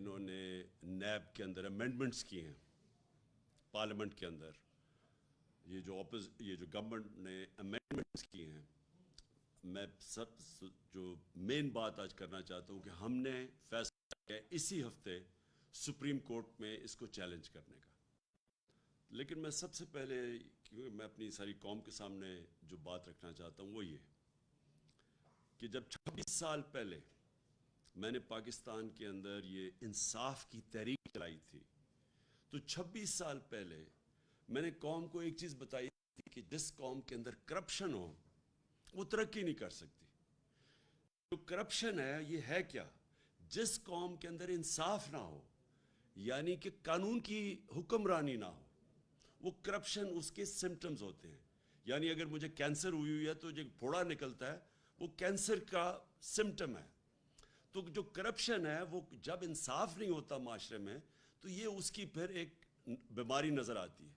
انہوں نے نیب کے اندر امینڈمنٹس کی ہیں پارلیمنٹ کے اندر، یہ جو گورنمنٹ نے امینڈمنٹس کی ہیں، میں سب جو مین بات آج کرنا چاہتا ہوں کہ ہم نے فیصلہ کیا اسی ہفتے سپریم کورٹ میں اس کو چیلنج کرنے کا. لیکن میں سب سے پہلے، کیونکہ میں اپنی ساری قوم کے سامنے جو بات رکھنا چاہتا ہوں وہ یہ کہ جب 26 سال پہلے میں نے پاکستان کے اندر یہ انصاف کی تحریک چلائی تھی، تو 26 سال پہلے میں نے قوم کو ایک چیز بتائی تھی کہ جس قوم کے اندر کرپشن ہو وہ ترقی نہیں کر سکتی. جو کرپشن ہے یہ ہے کیا؟ جس قوم کے اندر انصاف نہ ہو، یعنی کہ قانون کی حکمرانی نہ ہو، وہ کرپشن اس کے سمٹمز ہوتے ہیں. یعنی اگر مجھے کینسر ہوئی ہے تو جو پھوڑا نکلتا ہے وہ کینسر کا سمٹم ہے. تو جو کرپشن ہے وہ جب انصاف نہیں ہوتا معاشرے میں تو یہ اس کی پھر ایک بیماری نظر آتی ہے.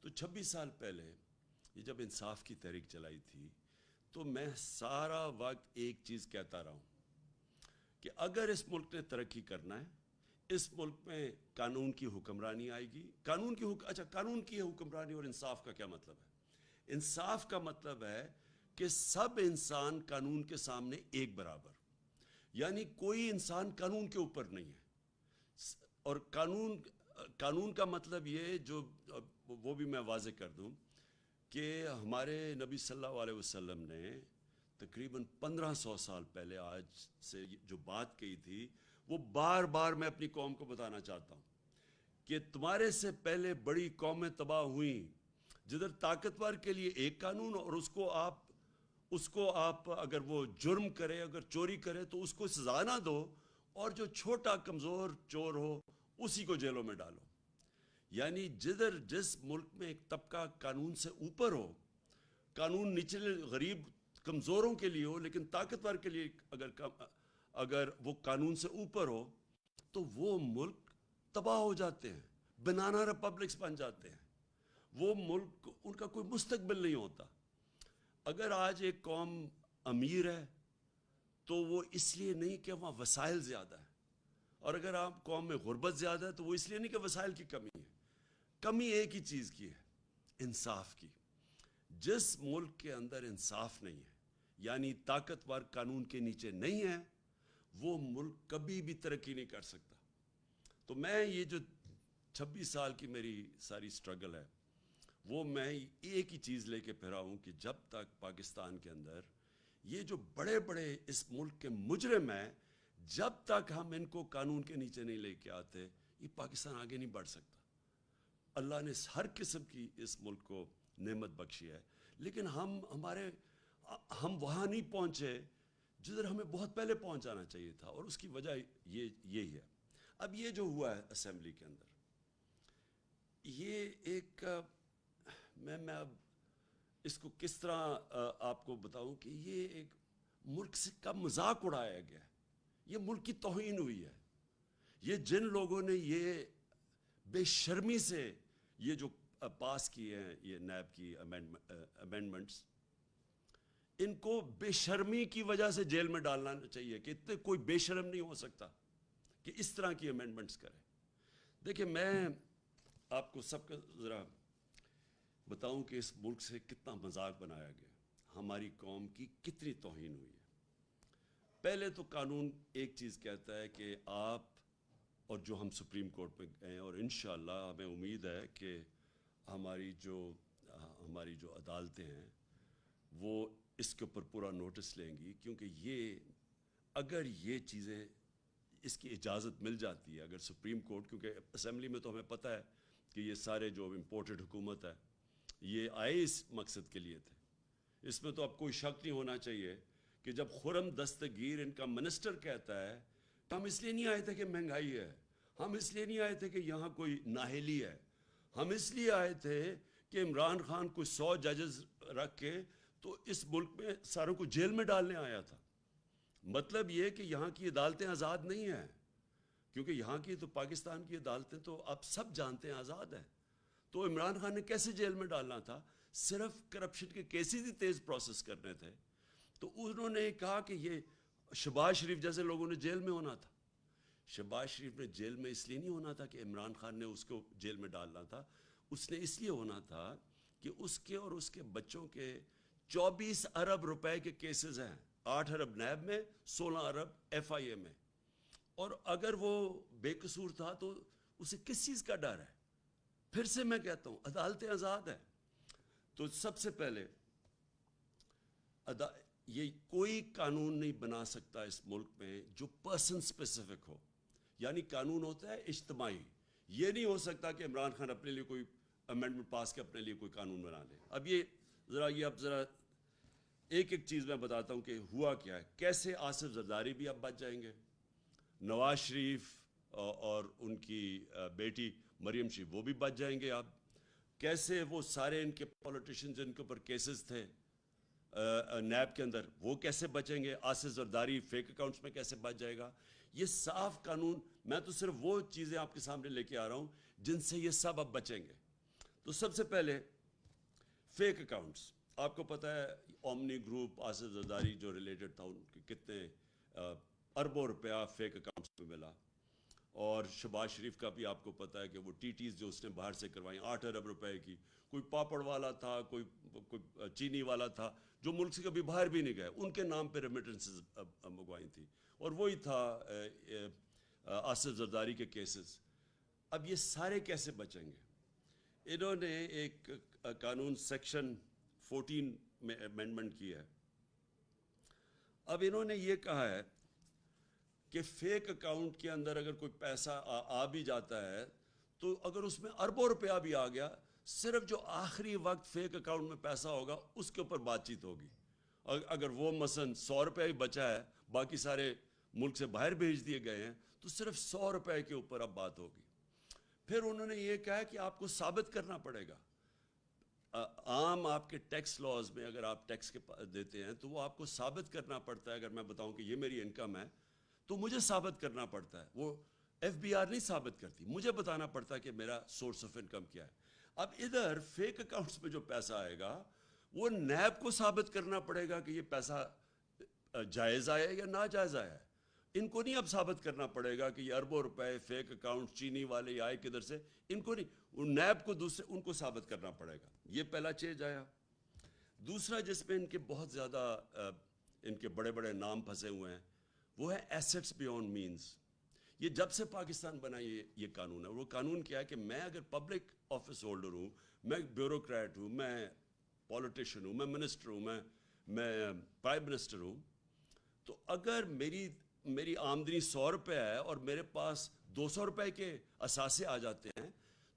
تو 26 سال پہلے یہ جب انصاف کی تحریک چلائی تھی تو میں سارا وقت ایک چیز کہتا رہا ہوں کہ اگر اس ملک نے ترقی کرنا ہے، اس ملک میں قانون کی حکمرانی آئے گی. قانون کی حکمرانی اور انصاف کا کیا مطلب ہے؟ انصاف کا مطلب ہے کہ سب انسان قانون کے سامنے ایک برابر، یعنی کوئی انسان قانون کے اوپر نہیں ہے. اور قانون کا مطلب یہ جو وہ بھی میں واضح کر دوں کہ ہمارے نبی صلی اللہ علیہ وسلم نے تقریباً 1500 سال پہلے آج سے جو بات کہی تھی وہ بار بار میں اپنی قوم کو بتانا چاہتا ہوں کہ تمہارے سے پہلے بڑی قومیں تباہ ہوئیں جدھر طاقتور کے لیے ایک قانون، اور اس کو آپ اگر وہ جرم کرے، اگر چوری کرے تو اس کو سزا نہ دو، اور جو چھوٹا کمزور چور ہو اسی کو جیلوں میں ڈالو. یعنی جس ملک میں ایک طبقہ قانون سے اوپر ہو، قانون نچلے غریب کمزوروں کے لیے ہو لیکن طاقتور کے لیے اگر وہ قانون سے اوپر ہو تو وہ ملک تباہ ہو جاتے ہیں، بنانا ریپبلکس بن جاتے ہیں. وہ ملک ان کا کوئی مستقبل نہیں ہوتا. اگر آج ایک قوم امیر ہے تو وہ اس لیے نہیں کہ وہاں وسائل زیادہ ہے، اور اگر آپ قوم میں غربت زیادہ ہے تو وہ اس لیے نہیں کہ وسائل کی کمی ہے. کمی ایک ہی چیز کی ہے، انصاف کی. جس ملک کے اندر انصاف نہیں ہے، یعنی طاقتور قانون کے نیچے نہیں ہے، وہ ملک کبھی بھی ترقی نہیں کر سکتا. تو میں یہ جو 26 سال کی میری ساری سٹرگل ہے وہ میں ایک ہی چیز لے کے پھرا ہوں کہ جب تک پاکستان کے اندر یہ جو بڑے بڑے اس ملک کے مجرم ہیں، جب تک ہم ان کو قانون کے نیچے نہیں لے کے آتے یہ پاکستان آگے نہیں بڑھ سکتا. اللہ نے ہر قسم کی اس ملک کو نعمت بخشی ہے، لیکن ہم وہاں نہیں پہنچے جدھر ہمیں بہت پہلے پہنچ جانا چاہیے تھا، اور اس کی وجہ یہی ہے. اب یہ جو ہوا ہے اسمبلی کے اندر، یہ ایک میں اب اس کو کس طرح آپ کو بتاؤں کہ یہ ایک ملک سے کا مذاق اڑایا گیا ہے. یہ ملک کی توہین ہوئی ہے. یہ جن لوگوں نے یہ بے شرمی سے یہ جو پاس کیے ہیں یہ نیب کی امینڈمنٹس، ان کو بے شرمی کی وجہ سے جیل میں ڈالنا چاہیے کہ اتنے کوئی بے شرم نہیں ہو سکتا کہ اس طرح کی امینڈمنٹس کرے. دیکھیں میں آپ کو سب کا ذرا بتاؤں کہ اس ملک سے کتنا مذاق بنایا گیا، ہماری قوم کی کتنی توہین ہوئی ہے. پہلے تو قانون ایک چیز کہتا ہے کہ آپ، اور جو ہم سپریم کورٹ میں گئے ہیں اور انشاءاللہ ہمیں امید ہے کہ ہماری جو عدالتیں ہیں وہ اس کے اوپر پورا نوٹس لیں گی، کیونکہ اگر یہ چیزیں اس کی اجازت مل جاتی ہے، اگر سپریم کورٹ، کیونکہ اسمبلی میں تو ہمیں پتہ ہے کہ یہ سارے جو امپورٹڈ حکومت ہے یہ آئے اس مقصد کے لیے تھے. اس میں تو اب کوئی شک نہیں ہونا چاہیے کہ جب خرم دستگیر ان کا منسٹر کہتا ہے کہ ہم اس لیے نہیں آئے تھے کہ مہنگائی ہے، ہم اس لیے نہیں آئے تھے کہ یہاں کوئی نااہلی ہے، ہم اس لیے آئے تھے کہ عمران خان کوئی 100 ججز رکھ کے تو اس ملک میں ساروں کو جیل میں ڈالنے آیا تھا. مطلب یہ کہ یہاں کی عدالتیں آزاد نہیں ہیں، کیونکہ یہاں کی تو پاکستان کی عدالتیں تو آپ سب جانتے ہیں آزاد ہیں. تو عمران خان نے کیسے جیل میں ڈالنا تھا؟ صرف کرپشن کے کیسز ہی تیز پروسیس کرنے تھے. تو انہوں نے کہا کہ یہ شہباز شریف جیسے لوگوں نے جیل میں ہونا تھا. شہباز شریف نے جیل میں اس لیے نہیں ہونا تھا کہ عمران خان نے اس کو جیل میں ڈالنا تھا، اس نے اس لیے ہونا تھا کہ اس کے اور اس کے بچوں کے 24 ارب روپے کے کیسز ہیں، 8 ارب نیب میں، 16 ارب ایف آئی اے میں، اور اگر وہ بے قصور تھا تو اسے کس چیز کا ڈر ہے؟ پھر سے میں کہتا ہوں عدالتیں آزاد ہیں. تو سب سے پہلے یہ کوئی قانون نہیں بنا سکتا اس ملک میں جو پرسن سپیسیفک ہو، یعنی قانون ہوتا ہے اجتماعی. یہ نہیں ہو سکتا کہ عمران خان اپنے لیے کوئی امینڈمنٹ پاس کے اپنے لیے کوئی قانون بنا لے. اب یہ ذرا ایک ایک چیز میں بتاتا ہوں کہ ہوا کیا ہے. کیسے آصف زرداری بھی اب بچ جائیں گے، نواز شریف اور ان کی بیٹی مریم شریف وہ بھی بچ جائیں گے. اب کیسے وہ سارے ان کے پولیٹیشین جن کے اوپر کیسز تھے نیب کے اندر وہ کیسے بچیں گے، آصف زرداری فیک اکاؤنٹس میں کیسے بچ جائے گا. یہ صاف قانون، میں تو صرف وہ چیزیں آپ کے سامنے لے کے آ رہا ہوں جن سے یہ سب اب بچیں گے. تو سب سے پہلے فیک اکاؤنٹس. آپ کو پتہ ہے اومنی گروپ، آصف زرداری جو ریلیٹڈ تھا، ان کے کتنے اربوں روپیہ فیک اکاؤنٹس میں ملا. اور شہباز شریف کا بھی آپ کو پتہ ہے کہ وہ ٹی ٹیز جو اس نے باہر سے کروائیں 8 ارب روپے کی، کوئی پاپڑ والا تھا، کوئی چینی والا تھا جو ملک سے کبھی باہر بھی نہیں گئے، ان کے نام پہ ریمیٹنسز منگوائی تھی، اور وہی تھا آصف زرداری کے کیسز. اب یہ سارے کیسے بچیں گے؟ انہوں نے ایک قانون سیکشن 14 میں امینڈمنٹ کی ہے. اب انہوں نے یہ کہا ہے کہ فیک اکاؤنٹ کے اندر اگر کوئی پیسہ آ بھی جاتا ہے تو اگر اس میں اربوں روپیہ بھی آ گیا، صرف جو آخری وقت فیک اکاؤنٹ میں پیسہ ہوگا اس کے اوپر بات چیت ہوگی. اگر وہ مثلا 100 روپے ہی بچا ہے، باقی سارے ملک سے باہر بھیج دیے گئے ہیں، تو صرف 100 روپے کے اوپر اب بات ہوگی. پھر انہوں نے یہ کہا کہ آپ کو ثابت کرنا پڑے گا. عام آپ کے ٹیکس لاز میں اگر آپ ٹیکس کے دیتے ہیں تو وہ آپ کو ثابت کرنا پڑتا ہے. اگر میں بتاؤں کہ یہ میری انکم ہے تو مجھے ثابت کرنا پڑتا ہے. وہ ایف بی آر نہیں ثابت کرتی، مجھے بتانا پڑتا ہے کہ میرا سورس آف انکم کیا ہے. اب ادھر فیک اکاؤنٹس میں جو پیسہ آئے گا وہ نیب کو ثابت کرنا پڑے گا کہ یہ پیسہ جائز آیا ہے یا ناجائز آیا ہے. ان کو نہیں اب ثابت کرنا پڑے گا کہ یہ اربوں روپے فیک اکاؤنٹ چینی والے آئے کدھر سے، ان کو نہیں، نیب کو دوسرے ان کو ثابت کرنا پڑے گا. یہ پہلا چینج آیا. دوسرا جس میں ان کے بہت زیادہ ان کے بڑے بڑے نام پھنسے ہوئے ہیں وہ ہے ایسٹس بیونڈ مینز. یہ جب سے پاکستان بنا یہ قانون ہے. وہ قانون کیا ہے کہ میں اگر پبلک آفس ہولڈر ہوں، میں بیوروکریٹ ہوں، میں پولیٹیشین ہوں، میں منسٹر ہوں، میں پرائم منسٹر ہوں، تو اگر میری آمدنی 100 روپے ہے اور میرے پاس 200 روپے کے اثاثے آ جاتے ہیں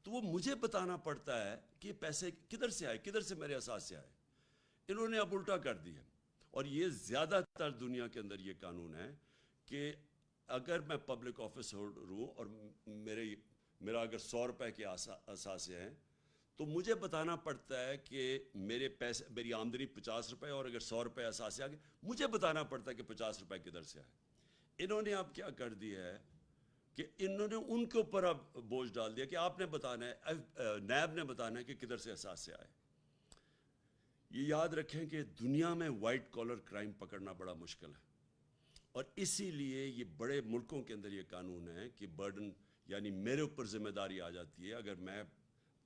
تو وہ مجھے بتانا پڑتا ہے کہ یہ پیسے کدھر سے آئے، کدھر سے میرے اثاثے آئے. انہوں نے اب الٹا کر دیا. اور یہ زیادہ تر دنیا کے اندر یہ قانون ہے کہ اگر میں پبلک آفس ہولڈر ہوں اور میرا اگر 100 روپے کے اثاثے ہیں تو مجھے بتانا پڑتا ہے کہ میرے پیسے، میری آمدنی 50 روپے اور اگر 100 روپے اثاثے آ گئے، مجھے بتانا پڑتا ہے کہ 50 روپے کدھر سے آئے. انہوں نے اب کیا کر دیا ہے کہ انہوں نے ان کے اوپر اب بوجھ ڈال دیا کہ آپ نے بتانا ہے، نیب نے بتانا ہے کہ کدھر سے اثاثے آئے. یہ یاد رکھیں کہ دنیا میں وائٹ کالر کرائم پکڑنا بڑا مشکل ہے، اور اسی لیے یہ بڑے ملکوں کے اندر یہ قانون ہے کہ برڈن، یعنی میرے اوپر ذمہ داری آ جاتی ہے. اگر میں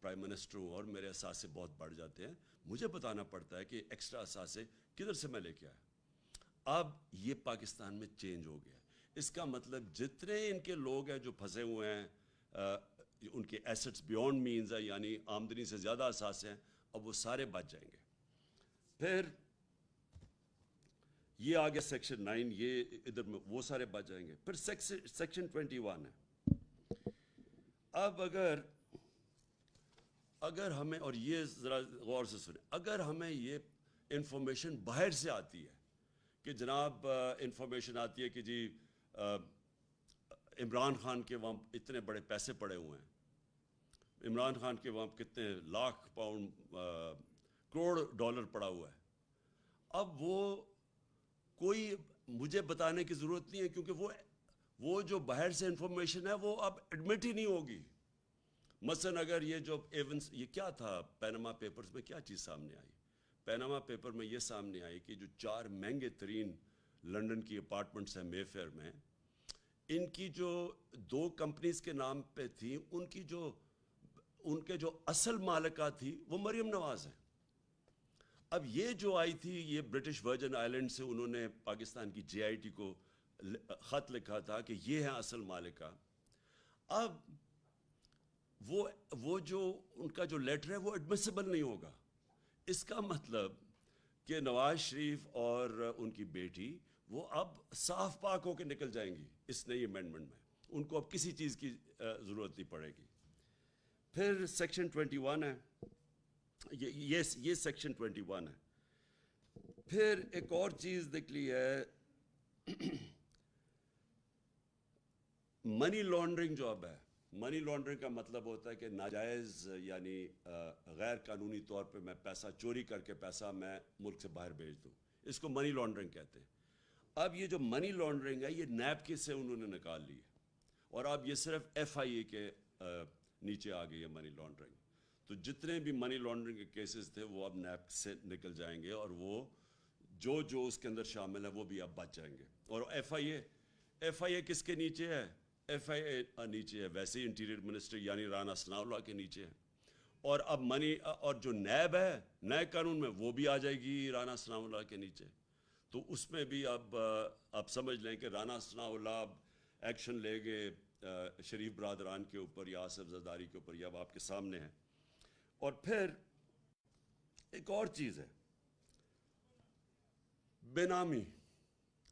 پرائم منسٹر ہوں اور میرے اثاثے بہت بڑھ جاتے ہیں، مجھے بتانا پڑتا ہے کہ ایکسٹرا اثاثے کدھر سے میں لے کے آیا. اب یہ پاکستان میں چینج ہو گیا. اس کا مطلب جتنے ان کے لوگ ہیں جو پھنسے ہوئے ہیں، ان کے ایسٹس بیونڈ مینز ہے، یعنی آمدنی سے زیادہ اثاثے ہیں، اب وہ سارے بچ جائیں گے. پھر یہ آ گیا سیکشن 9، یہ ادھر میں وہ سارے بچ جائیں گے. پھر سیکشن 21 ہے. اب اگر ہمیں، اور یہ ذرا غور سے سنیں، اگر ہمیں یہ انفارمیشن باہر سے آتی ہے کہ جناب انفارمیشن آتی ہے کہ جی عمران خان کے وہاں اتنے بڑے پیسے پڑے ہوئے ہیں، عمران خان کے وہاں کتنے لاکھ پاؤنڈ کروڑ ڈالر پڑا ہوا ہے، اب وہ کوئی مجھے بتانے کی ضرورت نہیں ہے، کیونکہ وہ جو باہر سے انفارمیشن ہے وہ اب ایڈمٹ ہی نہیں ہوگی. مثلا اگر یہ جو ایونس، یہ کیا تھا پیناما پیپرز میں کیا چیز سامنے آئی؟ پیناما پیپر میں یہ سامنے آئی کہ جو 4 مہنگے ترین لنڈن کی اپارٹمنٹس ہیں مے فیئر میں، ان کی جو 2 کمپنیز کے نام پہ تھی، ان کے جو اصل مالکہ تھی وہ مریم نواز ہے. اب یہ جو آئی تھی، یہ برٹش ورجن آئلینڈ سے انہوں نے پاکستان کی جے آئی ٹی کو خط لکھا تھا کہ یہ ہیں اصل مالکہ. اب وہ جو ان کا جو لیٹر ہے وہ ایڈمیسیبل نہیں ہوگا. اس کا مطلب کہ نواز شریف اور ان کی بیٹی وہ اب صاف پاک ہو کے نکل جائیں گی اس نئی امینڈمنٹ میں. ان کو اب کسی چیز کی ضرورت نہیں پڑے گی. پھر سیکشن 21 ہے، یہ سیکشن 21 ہے. پھر ایک اور چیز نکلی ہے، منی لانڈرنگ جو اب ہے. منی لانڈرنگ کا مطلب ہوتا ہے کہ ناجائز یعنی غیر قانونی طور پہ میں پیسہ چوری کر کے پیسہ میں ملک سے باہر بھیج دوں. اس کو منی لانڈرنگ کہتے ہیں. اب یہ جو منی لانڈرنگ ہے یہ نیب کے سے انہوں نے نکال لی ہے، اور اب یہ صرف ایف آئی اے کے نیچے آ گئی ہے منی لانڈرنگ. تو جتنے بھی منی لانڈرنگ کے کیسز تھے وہ اب نیب سے نکل جائیں گے، اور وہ جو اس کے اندر شامل ہے وہ بھی اب بچ جائیں گے. اور ایف آئی اے کس کے نیچے ہے؟ ایف آئی اے نیچے ہے ویسے ہی انٹیریئر منسٹر یعنی رانا ثناء اللہ کے نیچے ہے. اور اب اور جو نیب ہے نئے قانون میں وہ بھی آ جائے گی رانا ثناء اللہ کے نیچے. تو اس میں بھی اب سمجھ لیں کہ رانا ثناء اللہ اب ایکشن لے گے شریف برادران کے اوپر یا آصف زرداری کے اوپر. یہ اب آپ کے سامنے ہے. اور پھر ایک اور چیز ہے، بے نامی.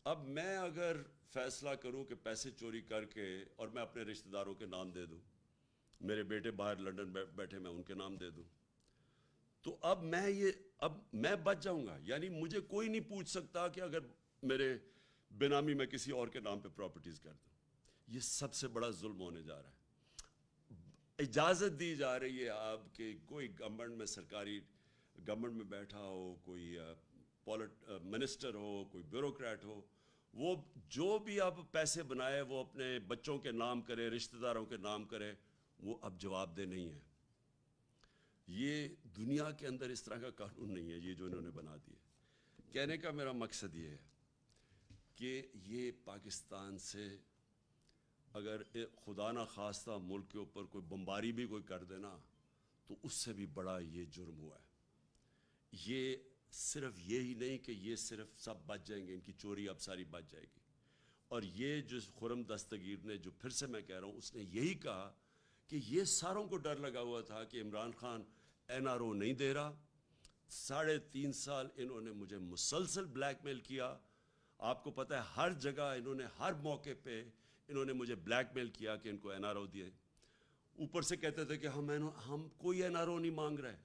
اب میں اگر فیصلہ کروں کہ پیسے چوری کر کے اور میں اپنے رشتہ داروں کے نام دے دوں، میرے بیٹے باہر لنڈن بیٹھے میں ان کے نام دے دوں، تو اب میں بچ جاؤں گا. یعنی مجھے کوئی نہیں پوچھ سکتا کہ اگر میرے بے نامی میں کسی اور کے نام پہ پراپرٹیز کر دوں. یہ سب سے بڑا ظلم ہونے جا رہا ہے. اجازت دی جا رہی ہے آپ کہ کوئی گورنمنٹ میں سرکاری گورنمنٹ میں بیٹھا ہو، کوئی منسٹر ہو، کوئی بیوروکریٹ ہو، وہ جو بھی اب پیسے بنائے وہ اپنے بچوں کے نام کرے، رشتہ داروں کے نام کرے، وہ اب جواب دہ نہیں ہے. یہ دنیا کے اندر اس طرح کا قانون نہیں ہے یہ جو انہوں نے بنا دیا. کہنے کا میرا مقصد یہ ہے کہ یہ پاکستان سے اگر خدا نہ خواستہ ملک کے اوپر کوئی بمباری بھی کوئی کر دینا تو اس سے بھی بڑا یہ جرم ہوا ہے. یہ صرف یہی نہیں کہ یہ صرف سب بچ جائیں گے، ان کی چوری اب ساری بچ جائے گی. اور یہ جو خرم دستگیر نے، جو پھر سے میں کہہ رہا ہوں، اس نے یہی کہا کہ یہ ساروں کو ڈر لگا ہوا تھا کہ Imran Khan N R O نہیں دے رہا. 3.5 سال انہوں نے مجھے مسلسل بلیک میل کیا. آپ کو پتہ ہے ہر جگہ انہوں نے، ہر موقع پہ انہوں نے مجھے بلیک میل کیا کہ ان کو این آر او دیے. اوپر سے کہتے تھے کہ ہم کوئی این آر او نہیں مانگ رہے.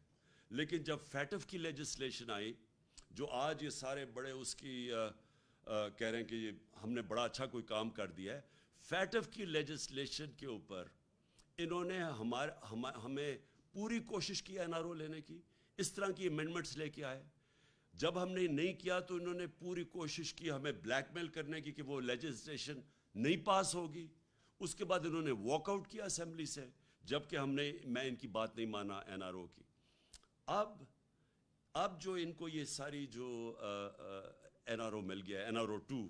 لیکن جب فیٹف کی لیجسلیشن آئی، جو آج یہ سارے بڑے اس کی کہہ رہے ہیں کہ یہ ہم نے بڑا اچھا کوئی کام کر دیا ہے، فیٹف کی لیجسلیشن کے اوپر انہوں نے ہمیں پوری کوشش کی این آر او لینے کی. اس طرح کی امینڈمنٹس لے کے آئے. جب ہم نے نہیں کیا تو انہوں نے پوری کوشش کی ہمیں بلیک میل کرنے کی کہ وہ لیجسلیشن نہیں پاس ہوگی. اس کے بعد انہوں نے واک آؤٹ کیا اسمبلی سے، جبکہ میں ان کی بات نہیں مانا این آر او کی. اب جو ان کو یہ ساری جو این آر او مل گیا، این آر او 2،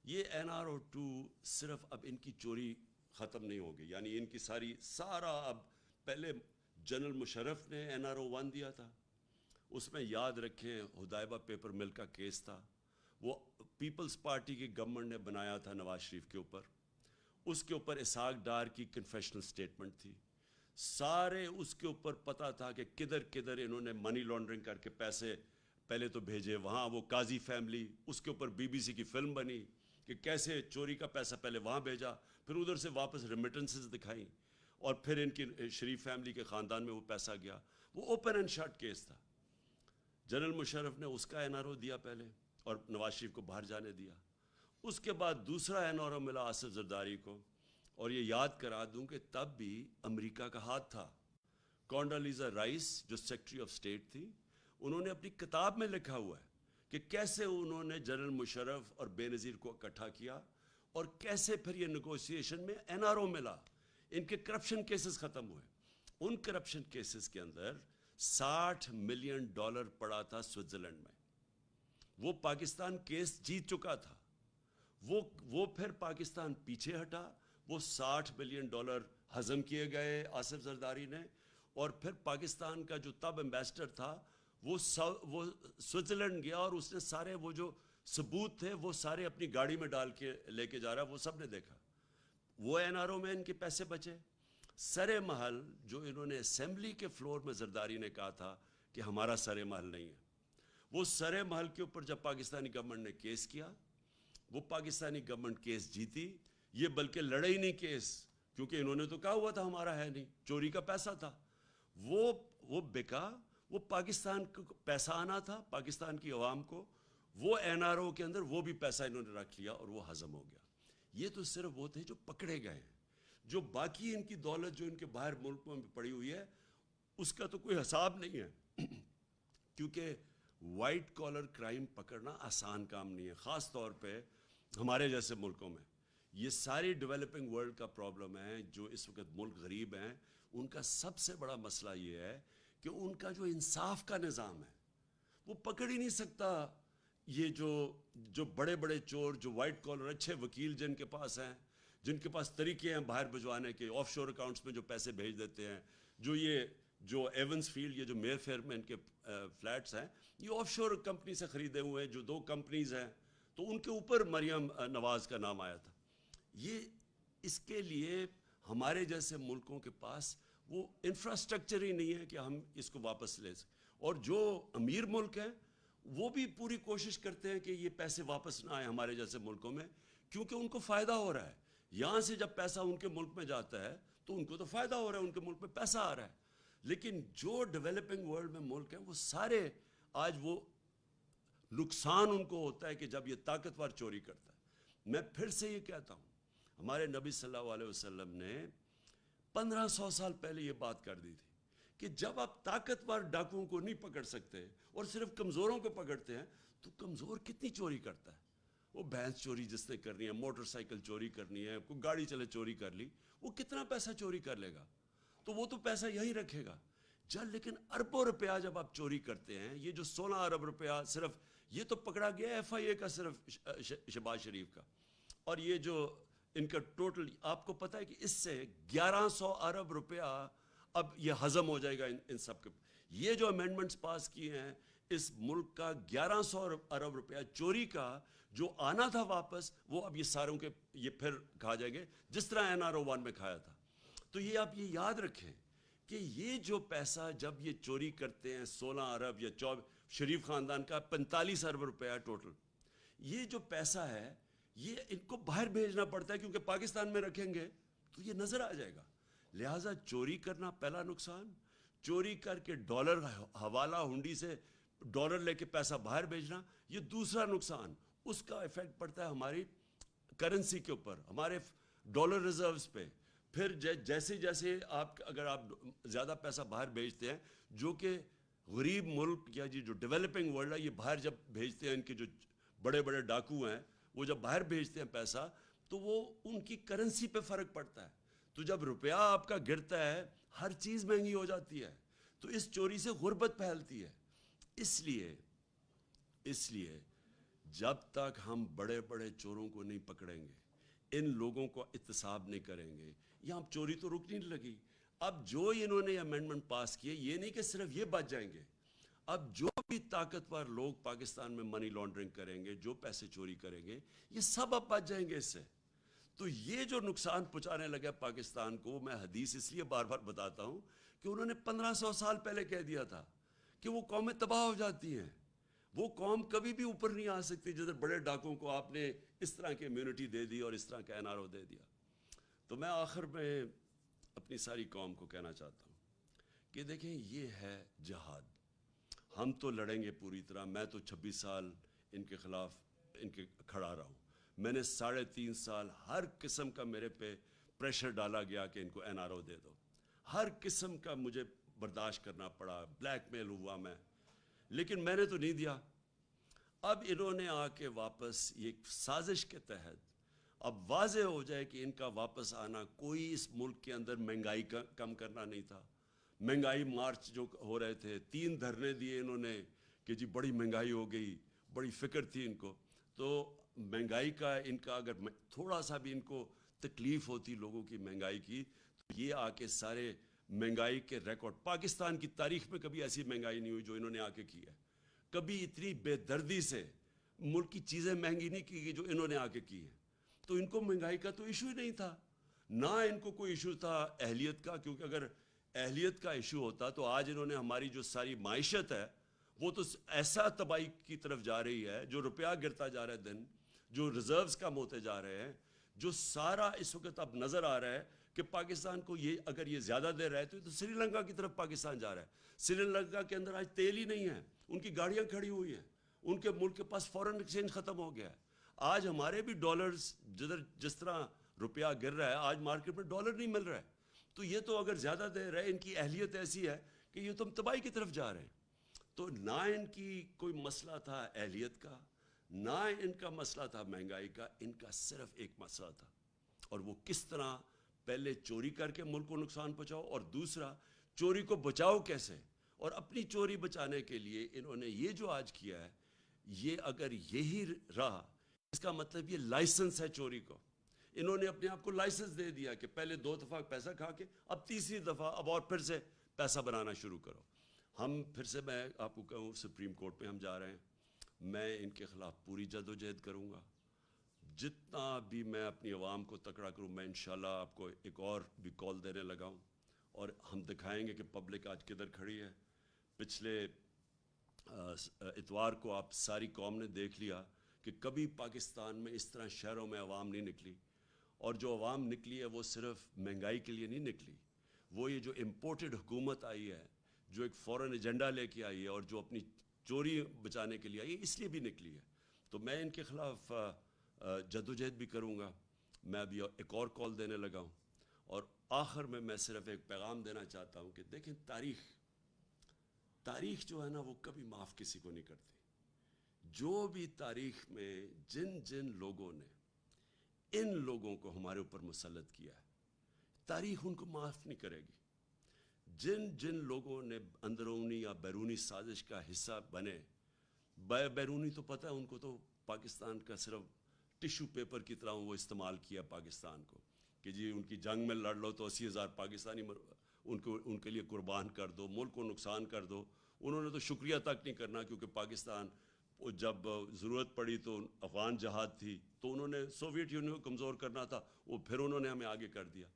یہ این آر او 2 صرف اب ان کی چوری ختم نہیں ہوگی. یعنی ان کی سارا اب پہلے جنرل مشرف نے این آر او 1 دیا تھا، اس میں یاد رکھیں ہدایبہ پیپر مل کا کیس تھا، وہ پیپلز پارٹی کی گورنمنٹ نے بنایا تھا نواز شریف کے اوپر. اس کے اوپر اسحاق ڈار کی کنفیشنل سٹیٹمنٹ تھی. سارے اس کے اوپر پتہ تھا کہ کدھر انہوں نے منی لانڈرنگ کر کے پیسے پہلے تو بھیجے وہاں. وہ قاضی فیملی، اس کے اوپر بی بی سی کی فلم بنی کہ کیسے چوری کا پیسہ پہلے وہاں بھیجا، پھر ادھر سے واپس ریمیٹنسز دکھائیں، اور پھر ان کی شریف فیملی کے خاندان میں وہ پیسہ گیا. وہ اوپن اینڈ شٹ کیس تھا. جنرل مشرف نے اس کا این آر او دیا پہلے اور نواز شریف کو باہر جانے دیا. اس کے بعد دوسرا این آر او ملا آصف زرداری کو. اور یہ یاد کرا دوں کہ تب بھی امریکہ کا ہاتھ تھا. کونڈالیزا رائس جو سیکرٹری آف اسٹیٹ تھی، انہوں نے اپنی کتاب میں لکھا ہوا ہے کہ کیسے انہوں نے جنرل مشرف اور بے نظیر کو اکٹھا کیا اور کیسے پھر یہ نیگوسیشن میں این آر او ملا. ان کے کرپشن کیسز ختم ہوئے. ان کرپشن کیسز کے اندر $60 ملین پڑا تھا سوئٹزرلینڈ میں. وہ پاکستان کیس جیت چکا تھا. وہ پھر پاکستان پیچھے ہٹا، وہ $60 بلین ہضم کیے گئے آصف زرداری نے، اور پھر پاکستان کا جو تب ایمبیسڈر تھا وہ سوئٹزرلینڈ گیا، اور اس نے سارے وہ جو ثبوت تھے وہ سارے اپنی گاڑی میں ڈال کے لے کے جا رہا، وہ سب نے دیکھا۔ وہ این آر او میں ان کے پیسے بچے۔ سر محل جو انہوں نے اسمبلی کے فلور میں زرداری نے کہا تھا کہ ہمارا سر محل نہیں ہے، وہ سر محل کے اوپر جب پاکستانی گورنمنٹ نے کیس کیا، وہ پاکستانی گورنمنٹ کیس جیتی، یہ بلکہ لڑے ہی نہیں کیس، کیونکہ انہوں نے تو کہا ہوا تھا ہمارا ہے نہیں، چوری کا پیسہ تھا، وہ بکا، وہ پاکستان کو پیسہ آنا تھا پاکستان کی عوام کو، وہ این آر او کے اندر وہ بھی پیسہ انہوں نے رکھ لیا اور وہ ہضم ہو گیا۔ یہ تو صرف وہ تھے جو پکڑے گئے ہیں، جو باقی ان کی دولت جو ان کے باہر ملکوں میں پڑی ہوئی ہے اس کا تو کوئی حساب نہیں ہے، کیونکہ وائٹ کالر کرائم پکڑنا آسان کام نہیں ہے، خاص طور پہ ہمارے جیسے ملکوں میں۔ یہ ساری ڈیولپنگ ورلڈ کا پرابلم ہے، جو اس وقت ملک غریب ہیں ان کا سب سے بڑا مسئلہ یہ ہے کہ ان کا جو انصاف کا نظام ہے وہ پکڑ ہی نہیں سکتا۔ یہ جو بڑے بڑے چور، جو وائٹ کالر اچھے وکیل جن کے پاس ہیں، جن کے پاس طریقے ہیں باہر بھجوانے کے، آف شور اکاؤنٹس میں جو پیسے بھیج دیتے ہیں، جو ایونس فیلڈ، یہ جو میر فیئر میں ان کے فلیٹس ہیں، یہ آف شور کمپنی سے خریدے ہوئے ہیں، جو 2 کمپنیز ہیں، تو ان کے اوپر مریم نواز کا نام آیا تھا۔ یہ اس کے لیے ہمارے جیسے ملکوں کے پاس وہ انفراسٹرکچر ہی نہیں ہے کہ ہم اس کو واپس لے سکیں، اور جو امیر ملک ہیں وہ بھی پوری کوشش کرتے ہیں کہ یہ پیسے واپس نہ آئیں ہمارے جیسے ملکوں میں، کیونکہ ان کو فائدہ ہو رہا ہے۔ یہاں سے جب پیسہ ان کے ملک میں جاتا ہے تو ان کو تو فائدہ ہو رہا ہے، ان کے ملک میں پیسہ آ رہا ہے، لیکن جو ڈیولپنگ ورلڈ میں ملک ہیں وہ سارے آج وہ نقصان ان کو ہوتا ہے کہ جب یہ طاقتور چوری کرتا ہے۔ میں پھر سے یہ کہتا ہوں، ہمارے نبی صلی اللہ علیہ وسلم نے 1500 سال پہلے یہ بات کر دی تھی کہ جب آپ طاقتور ڈاکوؤں کو نہیں پکڑ سکتے اور صرف کمزوروں کو پکڑتے ہیں، تو کمزور کتنی چوری کرتا ہے؟ وہ بھینس چوری جس نے کرنی ہے، موٹر سائیکل چوری کرنی ہے، کوئی گاڑی چلے چوری کر لی، وہ کتنا پیسہ چوری کر لے گا؟ تو وہ تو پیسہ یہی رکھے گا۔ لیکن اربوں روپیہ جب آپ چوری کرتے ہیں، یہ جو 16 ارب روپیہ صرف یہ تو پکڑا گیا ایف آئی اے کا، صرف شہباز شریف کا، اور یہ جو ان کا ٹوٹل، آپ کو پتہ ہے کہ اس سے 1100 ارب روپیہ اب یہ ہضم ہو جائے گا ان سب کے۔ یہ جو امینڈمنٹس پاس کیے ہیں، اس ملک کا 1100 ارب روپیہ چوری کا جو آنا تھا واپس، وہ اب یہ ساروں کے یہ پھر کھا جائیں گے، جس طرح این آر او 1 میں کھایا تھا۔ تو یہ آپ یہ یاد رکھیں کہ یہ جو پیسہ جب یہ چوری کرتے ہیں 16 ارب یا شریف خاندان کا 45 ارب روپیہ ٹوٹل، یہ جو پیسہ ہے یہ ان کو باہر بھیجنا پڑتا ہے، کیونکہ پاکستان میں رکھیں گے تو یہ نظر آ جائے گا۔ لہٰذا چوری کرنا پہلا نقصان، چوری کر کے ڈالر حوالہ ہنڈی سے ڈالر لے کے پیسہ باہر بھیجنا، یہ دوسرا نقصان۔ اس کا ایفیکٹ پڑتا ہے ہماری کرنسی کے اوپر، ہمارے ڈالر ریزروز پہ۔ پھر جیسے جیسے اگر آپ زیادہ پیسہ باہر بھیجتے ہیں، جو کہ غریب ملک یا جو ڈیولپنگ ورلڈ ہے، یہ باہر جب بھیجتے ہیں، ان کے جو بڑے بڑے ڈاکو ہیں وہ جب باہر بھیجتے ہیں پیسہ، تو وہ ان کی کرنسی پہ فرق پڑتا ہے۔ تو جب روپیہ آپ کا گرتا ہے، ہر چیز مہنگی ہو جاتی ہے، تو اس چوری سے غربت پھیلتی ہے۔ اس لیے جب تک ہم بڑے بڑے چوروں کو نہیں پکڑیں گے، ان لوگوں کو احتساب نہیں کریں گے، یہاں چوری تو رک نہیں لگی۔ اب جو انہوں نے امینڈمنٹ پاس کیے، یہ نہیں کہ صرف یہ بچ جائیں گے، اب جو بھی طاقتور لوگ پاکستان میں منی لانڈرنگ کریں گے، جو پیسے چوری کریں گے، یہ سب اب بچ جائیں گے اس سے۔ تو یہ جو نقصان پہنچانے لگا پاکستان کو، میں حدیث اس لیے بار بار بتاتا ہوں کہ انہوں نے 1500 سال پہلے کہہ دیا تھا کہ وہ قومیں تباہ ہو جاتی ہیں، وہ قوم کبھی بھی اوپر نہیں آ سکتی جدھر بڑے ڈاکوں کو آپ نے اس طرح کی امیونٹی دے دی اور اس طرح کا این آر او دے دیا۔ تو میں آخر میں اپنی ساری قوم کو کہنا چاہتا ہوں کہ دیکھیں، یہ ہے جہاد۔ ہم تو لڑیں گے پوری طرح۔ میں تو 26 سال ان کے خلاف ان کے کھڑا رہا ہوں۔ میں نے 3.5 سال ہر قسم کا میرے پہ پریشر ڈالا گیا کہ ان کو این آر او دے دو، ہر قسم کا مجھے برداشت کرنا پڑا، بلیک میل ہوا میں، لیکن میں نے تو نہیں دیا۔ اب انہوں نے آ کے واپس یہ سازش کے تحت اب واضح ہو جائے کہ ان کا واپس آنا کوئی اس ملک کے اندر مہنگائی کا کم کرنا نہیں تھا۔ مہنگائی مارچ جو ہو رہے تھے، 3 دھرنے دیے انہوں نے کہ جی بڑی مہنگائی ہو گئی، بڑی فکر تھی ان کو۔ تو مہنگائی کا ان کا اگر تھوڑا سا بھی ان کو تکلیف ہوتی لوگوں کی مہنگائی کی تو یہ آ کے سارے مہنگائی کے ریکارڈ، پاکستان کی تاریخ میں کبھی ایسی مہنگائی نہیں ہوئی جو انہوں نے آ کے کی ہے، کبھی اتنی بے دردی سے ملک کی چیزیں مہنگی نہیں کی گئی جو انہوں نے آ کے کی ہیں. تو ان کو مہنگائی کا تو ایشو ہی نہیں تھا، نہ ان کو کوئی ایشو تھا اہلیت کا، کیونکہ اگر اہلیت کا ایشو ہوتا تو آج انہوں نے ہماری جو ساری معیشت ہے وہ تو ایسا تباہی کی طرف جا رہی ہے، جو روپیہ گرتا جا رہا ہے دن، جو ریزروز کم ہوتے جا رہے ہیں، جو سارا اس وقت اب نظر آ رہا ہے کہ پاکستان کو یہ اگر یہ زیادہ دیر رہے تو سری لنکا کی طرف پاکستان جا رہا ہے. سری لنکا کے اندر آج تیل ہی نہیں ہے، ان کی گاڑیاں کھڑی ہوئی ہیں، ان کے ملک کے پاس فورن ایکسچینج ختم ہو گیا ہے. آج ہمارے بھی ڈالرز جس طرح روپیہ گر رہا ہے، آج مارکیٹ میں ڈالر نہیں مل رہا ہے. تو یہ تو اگر زیادہ دیر رہے، ان کی اہلیت ایسی ہے کہ یہ تو ہم تباہی کی طرف جا رہے ہیں. تو نہ ان کی کوئی مسئلہ تھا اہلیت کا، نہ ان کا مسئلہ تھا مہنگائی کا، ان کا صرف ایک مسئلہ تھا، اور وہ کس طرح پہلے چوری کر کے ملک کو نقصان پہنچاؤ، اور دوسرا چوری کو بچاؤ کیسے. اور اپنی چوری بچانے کے لیے انہوں نے یہ جو آج کیا ہے، یہ اگر یہی رہا، اس کا مطلب یہ لائسنس ہے چوری کو. انہوں نے اپنے آپ کو لائسنس دے دیا کہ پہلے 2 دفعہ پیسہ کھا کے اب تیسری دفعہ اب اور پھر سے پیسہ بنانا شروع کرو. ہم پھر سے میں آپ کو کہوں سپریم کورٹ پہ ہم جا رہے ہیں، میں ان کے خلاف پوری جد و جہد کروں گا. جتنا بھی میں اپنی عوام کو تکڑا کروں، میں انشاءاللہ آپ کو ایک اور بھی کال دینے لگا ہوں، اور ہم دکھائیں گے کہ پبلک آج کدھر کھڑی ہے. پچھلے اتوار کو آپ ساری قوم نے دیکھ لیا کہ کبھی پاکستان میں اس طرح شہروں میں عوام نہیں نکلی، اور جو عوام نکلی ہے وہ صرف مہنگائی کے لیے نہیں نکلی، وہ یہ جو امپورٹڈ حکومت آئی ہے، جو ایک فورن ایجنڈا لے کے آئی ہے، اور جو اپنی چوری بچانے کے لیے آئی ہے، اس لیے بھی نکلی ہے. تو میں ان کے خلاف جدوجہد بھی کروں گا. میں ابھی ایک اور کال دینے لگا ہوں، اور آخر میں صرف ایک پیغام دینا چاہتا ہوں کہ دیکھیں، تاریخ جو ہے نا وہ کبھی معاف کسی کو نہیں کرتی. جو بھی تاریخ میں جن لوگوں نے ان لوگوں کو ہمارے اوپر مسلط کیا ہے، تاریخ ان کو معاف نہیں کرے گی. جن لوگوں نے اندرونی یا بیرونی سازش کا حصہ بنے، بیرونی تو پتہ ہے ان کو، تو پاکستان کا صرف ٹیشو پیپر کی طرح وہ استعمال کیا پاکستان کو، کہ جی ان کی جنگ میں لڑ لو تو 80,000 پاکستانی ان کے لیے قربان کر دو، ملک کو نقصان کر دو. انہوں نے تو شکریہ تک نہیں کرنا، کیونکہ پاکستان جب ضرورت پڑی تو افغان جہاد تھی تو انہوں نے سوویت یونین کو کمزور کرنا تھا، وہ پھر انہوں نے ہمیں آگے کر دیا.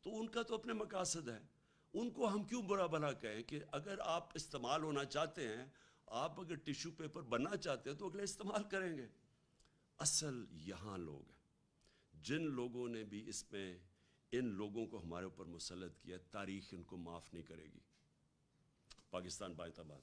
تو ان کا تو اپنے مقاصد ہے، ان کو ہم کیوں برا بھلا کہیں کہ اگر آپ استعمال ہونا چاہتے ہیں، آپ اگر ٹیشو پیپر بننا چاہتے ہیں تو اگلے استعمال کریں گے. اصل یہاں لوگ ہیں، جن لوگوں نے بھی اس میں ان لوگوں کو ہمارے اوپر مسلط کیا، تاریخ ان کو معاف نہیں کرے گی. پاکستان بائے آباد.